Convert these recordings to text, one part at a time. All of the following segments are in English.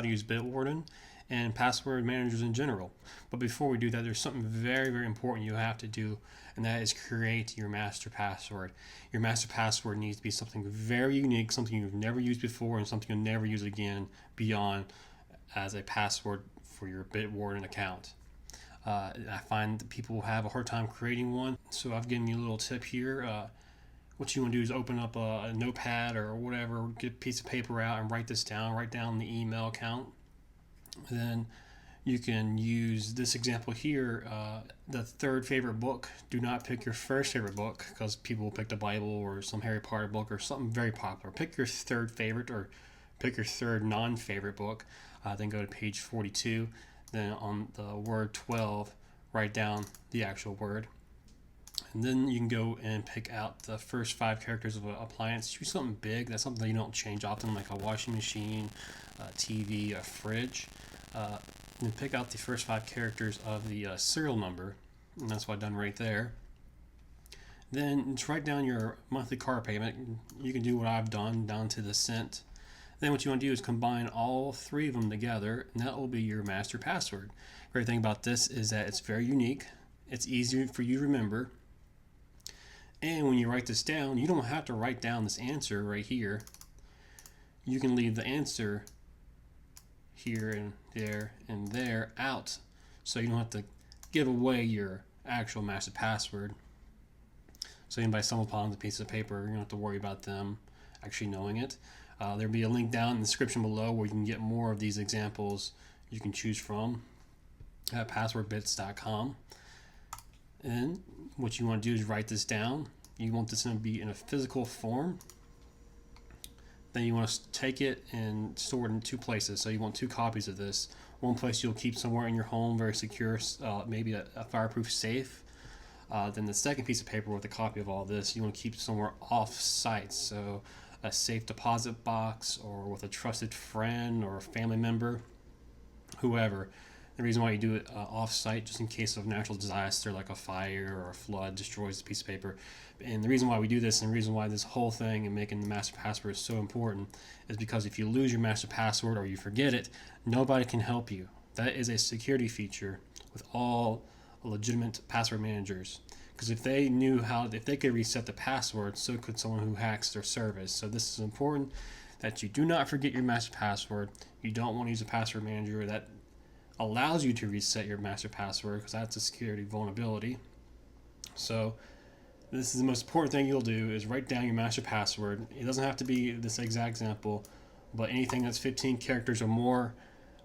to use Bitwarden and password managers in general. But before we do that, there's something very, very important you have to do, and that is create your master password. Your master password needs to be something very unique, something you've never used before, and something you'll never use again beyond as a password for your Bitwarden account. I find that people have a hard time creating one, so I've given you a little tip here. What you want to do is open up a notepad or whatever, get a piece of paper out and write this down. Write down the email account. And then you can use this example here, the third favorite book. Do not pick your first favorite book, because people will pick the Bible or some Harry Potter book or something very popular. Pick your third favorite, or pick your third non-favorite book. Then go to page 42. Then on the word 12, write down the actual word. And then you can go and pick out the first 5 characters of an appliance. Choose something big. That's something that you don't change often, like a washing machine, a TV, a fridge. Then pick out the first 5 characters of the serial number. And that's what I've done right there. Then just write down your monthly car payment. You can do what I've done, down to the cent. Then what you want to do is combine all 3 of them together, and that will be your master password. Great thing about this is that it's very unique. It's easy for you to remember. And when you write this down, you don't have to write down this answer right here. You can leave the answer here and there out, so you don't have to give away your actual master password. So anybody stumbles upon the piece of paper, you don't have to worry about them actually knowing it. There'll be a link down in the description below where you can get more of these examples you can choose from at passwordbits.com. And what you want to do is write this down. You want this to be in a physical form. Then you want to take it and store it in 2 places. So you want 2 copies of this. One place you'll keep somewhere in your home, very secure, maybe a fireproof safe. Then the second piece of paper with a copy of all this, you want to keep somewhere off-site. So a safe deposit box, or with a trusted friend or a family member, whoever. The reason why you do it off-site, just in case of natural disaster like a fire or a flood destroys the piece of paper. And the reason why we do this, and the reason why this whole thing and making the master password is so important, is because if you lose your master password or you forget it, nobody can help you. That is a security feature with all legitimate password managers. Because if they could reset the password, so could someone who hacks their service. So this is important, that you do not forget your master password. You don't want to use a password manager that allows you to reset your master password, because that's a security vulnerability. So this is the most important thing you'll do, is write down your master password. It doesn't have to be this exact example, but anything that's 15 characters or more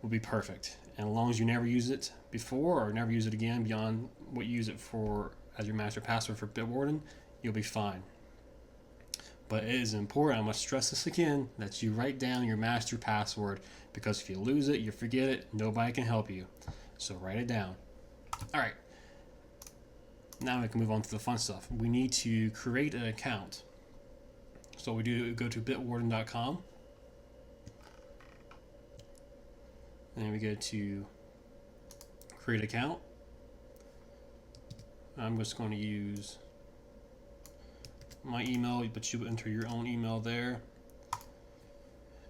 will be perfect. And as long as you never use it before or never use it again beyond what you use it for as your master password for Bitwarden, you'll be fine. But it is important, I must stress this again, that you write down your master password, because if you lose it, you forget it, nobody can help you. So write it down. Alright, now we can move on to the fun stuff. We need to create an account. So we do go to bitwarden.com, and we go to create account. I'm just going to use my email, but you enter your own email there.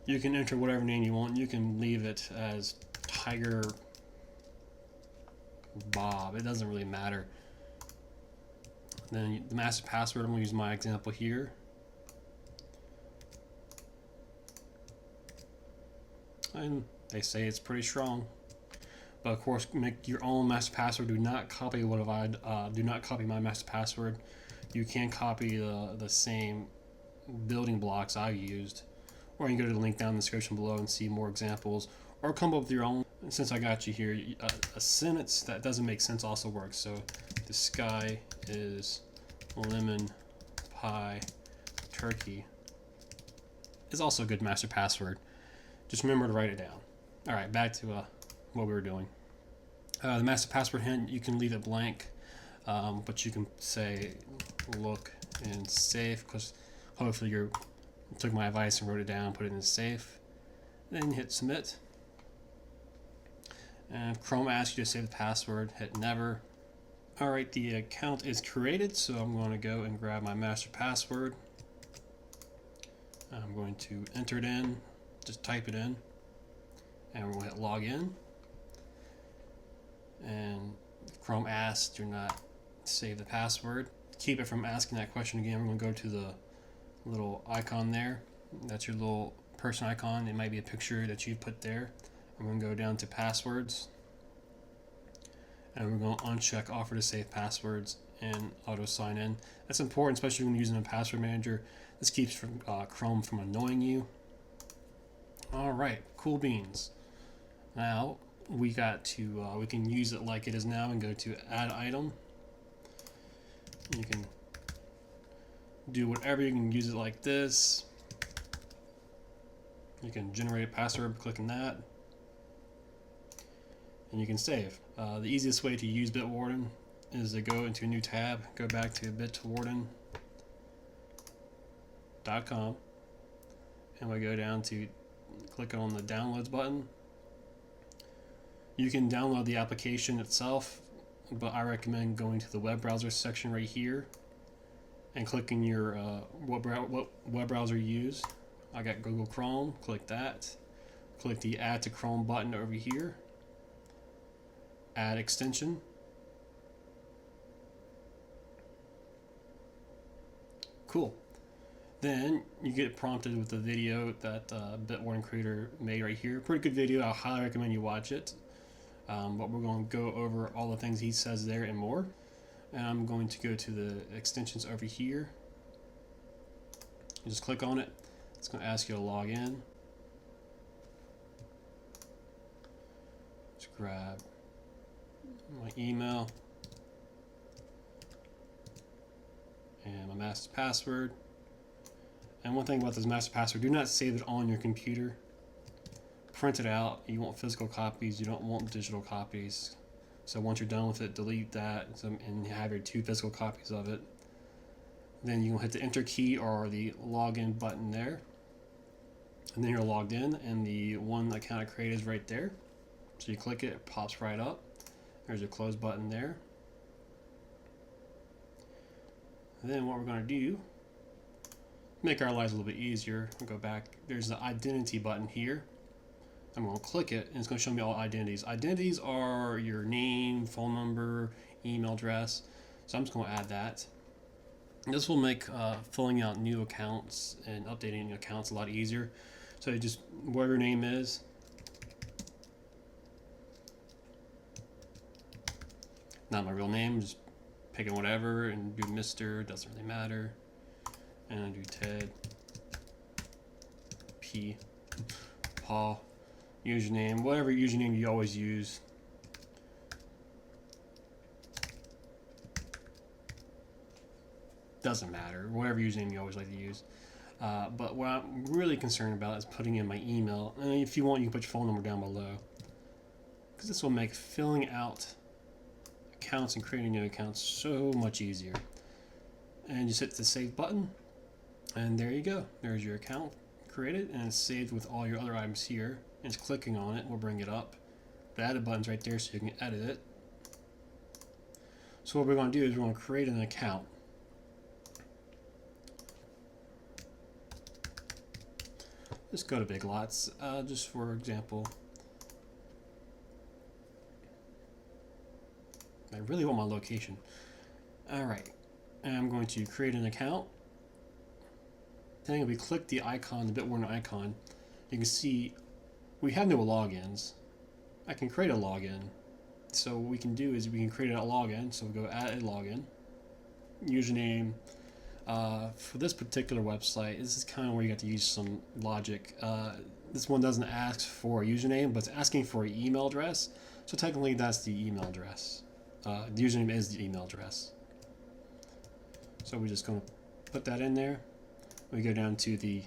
You can enter whatever name you want. You can leave it as Tiger Bob. It doesn't really matter. Then the master password, I'm going to use my example here. And they say it's pretty strong. But of course, make your own master password. Do not copy do not copy my master password. You can copy the same building blocks I used, or you can go to the link down in the description below and see more examples, or come up with your own. Since I got you here, a sentence that doesn't make sense also works. So the sky is lemon pie turkey is also a good master password. Just remember to write it down. All right, back to what we were doing. The master password hint, you can leave it blank, but you can say look in safe, because hopefully you took my advice and wrote it down, put it in safe. Then hit submit. And if Chrome asks you to save the password, hit never. Alright, the account is created, so I'm going to go and grab my master password. I'm going to enter it in, just type it in. and we'll hit login. And if Chrome asks, do not save the password. To keep it from asking that question again, we're going to go to the little icon there. That's your little person icon. It might be a picture that you put there. I'm going to go down to passwords, and we're going to uncheck offer to save passwords and auto sign in. That's important, especially when you're using a password manager. This keeps Chrome from annoying you. Alright, cool beans. Now we got to we can use it like it is now and go to add item. You can do whatever. You can use it like this. You can generate a password by clicking that, and you can save. The easiest way to use Bitwarden is to go into a new tab, go back to bitwarden.com, and we go down to click on the downloads button. You can download the application itself, but I recommend going to the web browser section right here and clicking your what web browser you use. I got Google Chrome. Click that. Click the add to Chrome button over here. Add extension. Cool. Then you get prompted with the video that Bitwarden creator made right here. Pretty good video. I highly recommend you watch it. But we're going to go over all the things he says there and more. And I'm going to go to the extensions over here. You just click on it. It's going to ask you to log in. Just grab my email and my master password. And one thing about this master password, do not save it on your computer. Print it out. You want physical copies, you don't want digital copies. So once you're done with it, delete that and have your 2 physical copies of it. Then you can hit the enter key or the login button there. And then you're logged in, and the one account I created is right there. So you click it, it pops right up. There's your close button there. And then what we're going to do, make our lives a little bit easier, we'll go back. There's the identity button here. I'm going to click it, and it's going to show me all identities. Identities are your name, phone number, email address. So I'm just going to add that. And this will make filling out new accounts and updating accounts a lot easier. So you just, whatever your name is, not my real name, just picking whatever and do Mr. Doesn't really matter. And I do Ted, P, Paul. Username, whatever username you always use. Doesn't matter, whatever username you always like to use. But what I'm really concerned about is putting in my email. And if you want, you can put your phone number down below, because this will make filling out accounts and creating new accounts so much easier. And just hit the save button, and there you go. There's your account created, and it's saved with all your other items here. And just clicking on it will bring it up. The edit button's right there, so you can edit it. So what we're going to do is we're going to create an account. Just go to Big Lots, just for example. I really want my location. Alright, and I'm going to create an account. Then if we click the icon, the Bitwarden icon, you can see we have no logins. I can create a login. So what we can do is we can create a login. So we go add a login. Username. For this particular website, this is kind of where you got to use some logic. This one doesn't ask for a username, but it's asking for an email address. So technically that's the email address. The username is the email address. So we're just going to put that in there. We go down to the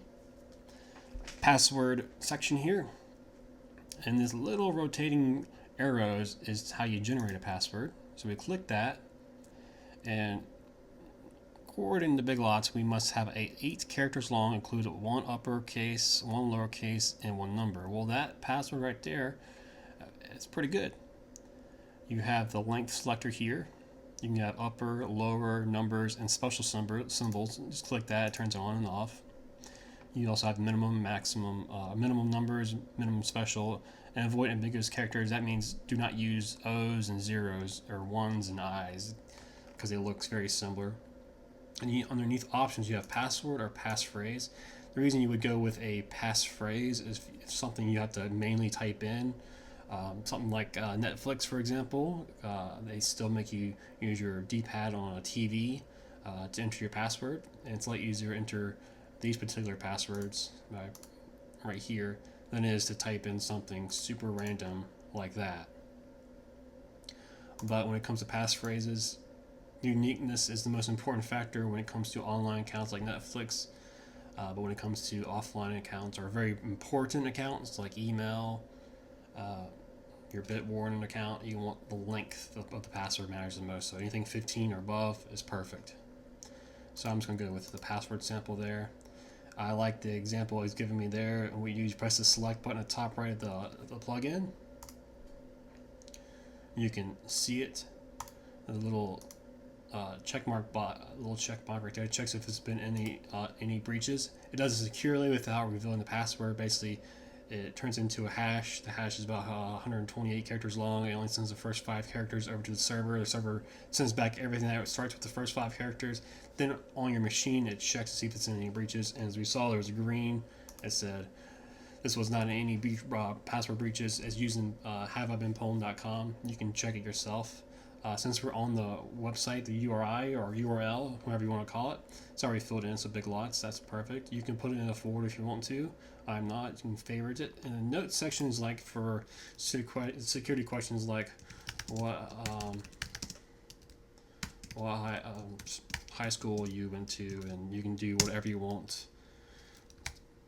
password section here. And this little rotating arrows is how you generate a password. So we click that, and according to Big Lots, we must have 8 characters long, include 1 uppercase, 1 lowercase, and 1 number. Well, that password right there, it's pretty good. You have the length selector here. You can have upper, lower, numbers, and special symbols. Just click that, it turns on and off. You also have minimum, maximum, minimum numbers, minimum special, And avoid ambiguous characters. That means do not use O's and zeros or ones and I's because it looks very similar. And underneath options, you have password or passphrase. The reason you would go with a passphrase is if something you have to mainly type in. Something like Netflix, for example, they still make you use your D-pad on a TV to enter your password, and it's a lot easier to enter these particular passwords right here than it is to type in something super random like that. But when it comes to passphrases, uniqueness is the most important factor when it comes to online accounts like Netflix. But when it comes to offline accounts or very important accounts like email, your Bitwarden account, you want the length of the password matters the most. So anything 15 or above is perfect. So I'm just going to go with the password sample there. I like the example he's giving me there. And you press the select button at the top right of the plugin. You can see it. The little check mark right there. It checks if there's been any breaches. It does it securely without revealing the password. Basically, it turns into a hash. The hash is about 128 characters long. It only sends the first 5 characters over to the server. The server sends back everything that starts with the first 5 characters. Then on your machine, it checks to see if it's in any breaches. And as we saw, there was green. It said this was not in any password breaches. It's using haveibeenpwned.com. You can check it yourself. Since we're on the website, the URI or URL, whatever you want to call it, it's already filled in, so big lots, that's perfect. You can put it in a folder if you want to. I'm not. You can favorite it. And the notes section is like for security questions like what high school you went to, and you can do whatever you want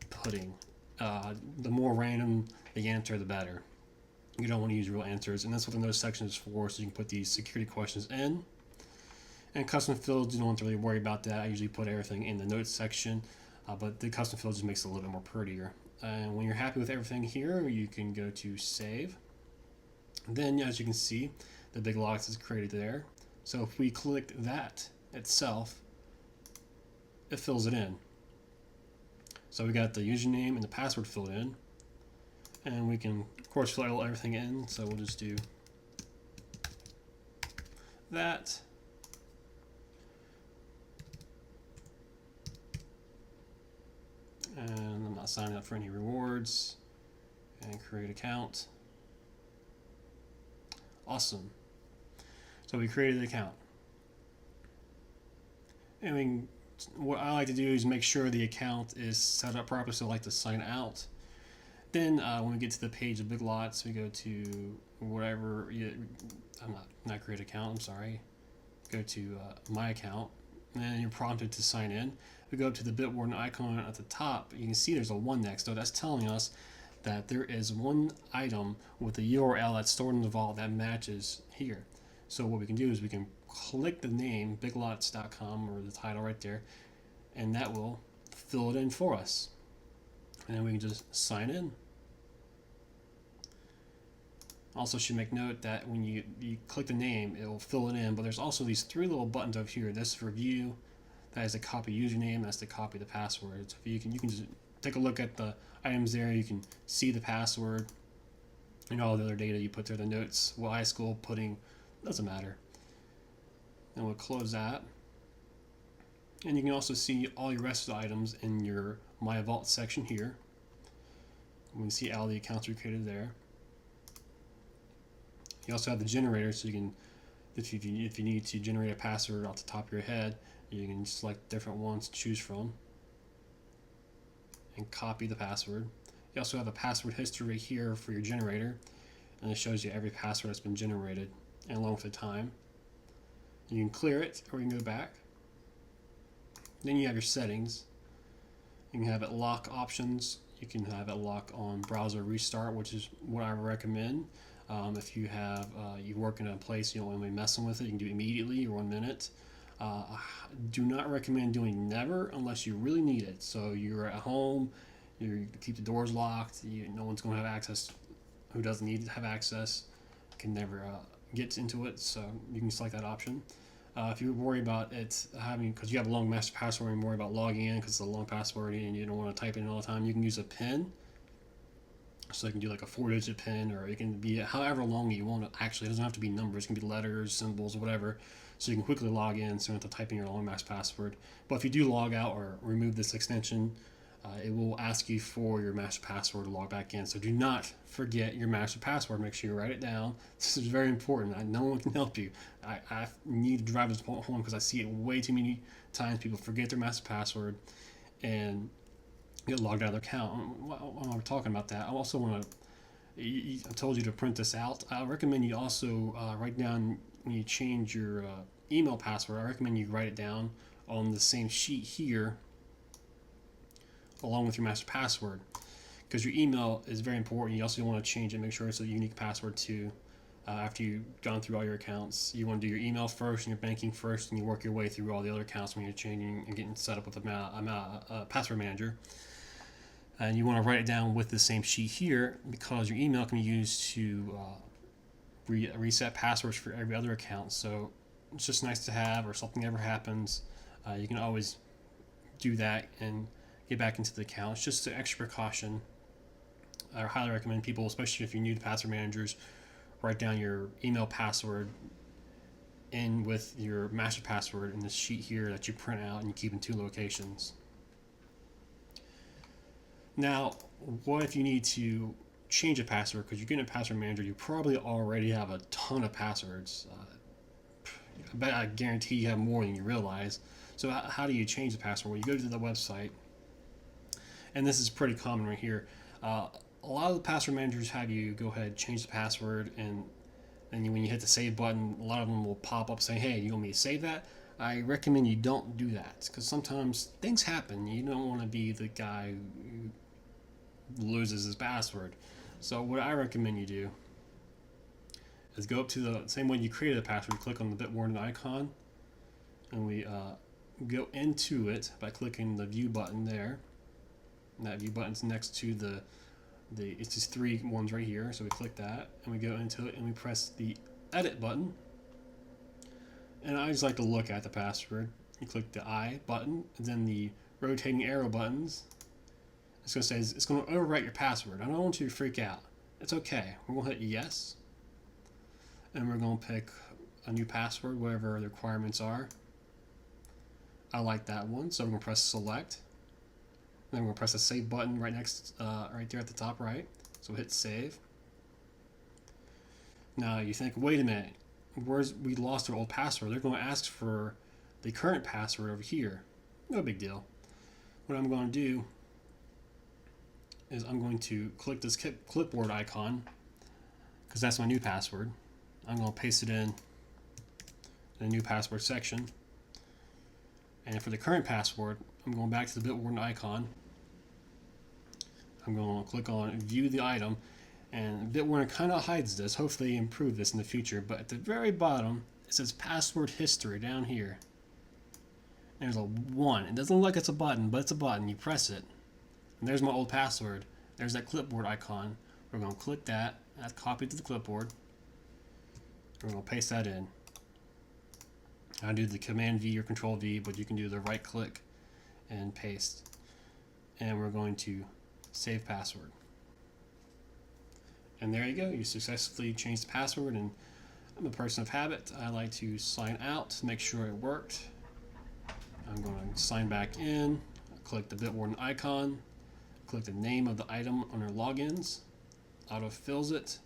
putting. The more random the answer, the better. You don't want to use real answers, and that's what the notes section is for, so you can put these security questions in. And custom fields, you don't have to really worry about that. I usually put everything in the notes section, but the custom field just makes it a little bit more prettier. And when you're happy with everything here, you can go to save. Then, as you can see, the big lots is created there. So if we click that itself, it fills it in. So we got the username and the password filled in. And we can, of course, fill everything in. So we'll just do that. And I'm not signing up for any rewards. And create account. Awesome. So we created the account. And what I like to do is make sure the account is set up properly. So I like to sign out. Then when we get to the page of big lots, we go to whatever. I'm not create account. I'm sorry. Go to my account, and then you're prompted to sign in. We go up to the Bitwarden icon at the top. You can see there's a 1 next to it. That's telling us that there is one item with the URL that's stored in the vault that matches here. So what we can do is we can click the name biglots.com or the title right there, and that will fill it in for us. And then we can just sign in. Also should make note that when you click the name, it will fill it in, but there's also these 3 little buttons over here. This for view, that is the copy username, that's the copy the password. So you can just take a look at the items there. You can see the password and all the other data you put there, the notes, what high school putting, doesn't matter. And we'll close that. And you can also see all your rest of the items in your My Vault section here. We can see all the accounts we created there. You also have the generator, so you can, if you need to generate a password off the top of your head, you can select different ones to choose from and copy the password. You also have a password history here for your generator, and it shows you every password that's been generated and along with the time. You can clear it, or you can go back. Then you have your settings. You can have it lock options. You can have it lock on browser restart, which is what I recommend. If you have you work in a place you don't want to be messing with it, you can do it immediately or 1 minute. Do not recommend doing never unless you really need it. So you're at home, you keep the doors locked. No one's going to have access. Who doesn't need to have access can never get into it. So you can select that option. If you worry about it having, because you have a long master password and you worry about logging in because it's a long password and you don't want to type it in all the time, you can use a PIN. So you can do like a 4-digit pin, or it can be however long you want it. Actually, it doesn't have to be numbers. It can be letters, symbols, whatever. So you can quickly log in, so you don't have to type in your long mask password. But if you do log out or remove this extension, it will ask you for your master password to log back in. So do not forget your master password. Make sure you write it down. This is very important. No one can help you. I need to drive this point home because I see it way too many times. People forget their master password and get logged out of their account. While we're talking about that, I also want to. I told you to print this out. I recommend you also write down when you change your email password. I recommend you write it down on the same sheet here, along with your master password, because your email is very important. You also want to change it, make sure it's a unique password too. After you've gone through all your accounts, you want to do your email first and your banking first, and you work your way through all the other accounts when you're changing and getting set up with a password manager. And you want to write it down with the same sheet here, because your email can be used to reset passwords for every other account. So it's just nice to have, or something ever happens, you can always do that and get back into the account. It's just an extra precaution. I highly recommend people, especially if you're new to password managers, write down your email password in with your master password in this sheet here that you print out and you keep in 2 locations. Now, what if you need to change a password? Because you're getting a password manager, you probably already have a ton of passwords. I guarantee you have more than you realize. So how do you change the password? Well, you go to the website, and this is pretty common right here. A lot of the password managers have you go ahead, change the password, and when you hit the save button, a lot of them will pop up saying, hey, you want me to save that? I recommend you don't do that, because sometimes things happen. You don't want to be the guy who loses his password. So what I recommend you do is go up to the same way you created a password, click on the Bitwarden icon, and we go into it by clicking the view button there. And that view button's next to it's just 3 ones right here. So we click that and we go into it and we press the edit button. And I just like to look at the password. You click the I button and then the rotating arrow buttons. It's going to say it's going to overwrite your password. I don't want you to freak out. It's okay. We're going to hit yes. And we're going to pick a new password, whatever the requirements are. I like that one. So we're going to press select. Then we're going to press the save button right there at the top right. So hit save. Now you think, wait a minute, we lost our old password. They're going to ask for the current password over here. No big deal. What I'm going to do is I'm going to click this clipboard icon, because that's my new password. I'm going to paste it in the new password section. And for the current password, I'm going back to the Bitwarden icon. I'm going to click on view the item, and Bitwarden kind of hides this. Hopefully they improve this in the future, but at the very bottom it says password history down here. There's a 1. It doesn't look like it's a button, but it's a button. You press it, and there's my old password. There's that clipboard icon. We're going to click that. That's copied to the clipboard. We're going to paste that in. I do the Command V or Control V, but you can do the right click and paste. And we're going to save password. And there you go. You successfully changed the password. And I'm a person of habit. I like to sign out to make sure it worked. I'm going to sign back in. Click the Bitwarden icon. Click the name of the item on our logins. Auto fills it.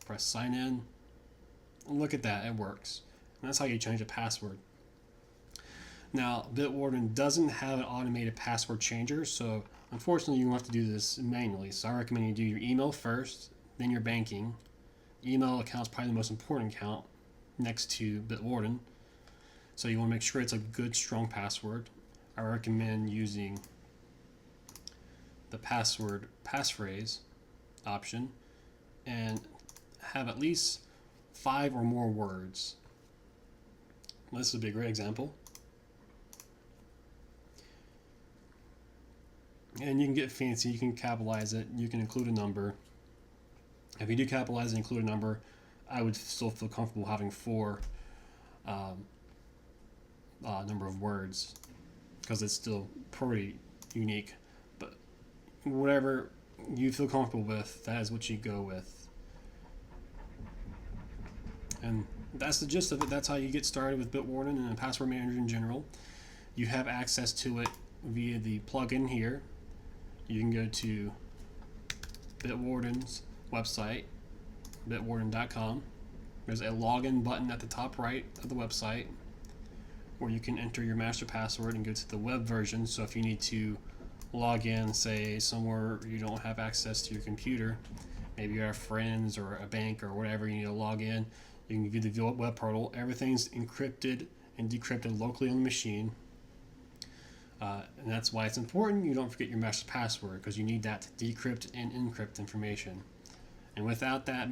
Press sign in. And look at that. It works. And that's how you change a password. Now, Bitwarden doesn't have an automated password changer, so unfortunately you have to do this manually. So I recommend you do your email first, then your banking. Email account is probably the most important account next to Bitwarden. So you want to make sure it's a good, strong password. I recommend using the passphrase option and have at least 5 or more words. This would be a great example. And you can get fancy, you can capitalize it, you can include a number. If you do capitalize and include a number, I would still feel comfortable having 4 number of words, because it's still pretty unique. But whatever you feel comfortable with, that is what you go with. And that's the gist of it. That's how you get started with Bitwarden and a password manager in general. You have access to it via the plugin here. You can go to Bitwarden's website, bitwarden.com. There's a login button at the top right of the website where you can enter your master password and go to the web version. So if you need to log in, say, somewhere you don't have access to your computer, maybe you have friends or a bank or whatever, you need to log in, you can view the web portal. Everything's encrypted and decrypted locally on the machine. And that's why it's important you don't forget your master password, because you need that to decrypt and encrypt information. And without that,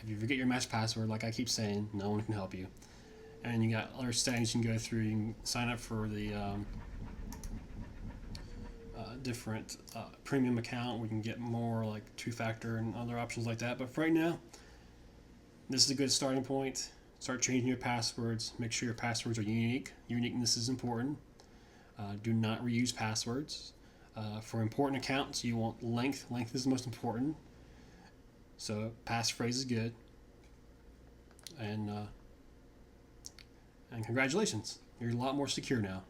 if you forget your master password, like I keep saying, no one can help you. And you got other settings you can go through. You can sign up for the different premium account where you can get more, like two-factor and other options like that. But for right now, this is a good starting point. Start changing your passwords. Make sure your passwords are unique. Uniqueness is important. Do not reuse passwords. For important accounts, you want length. Length is the most important. So passphrase is good. And congratulations. You're a lot more secure now.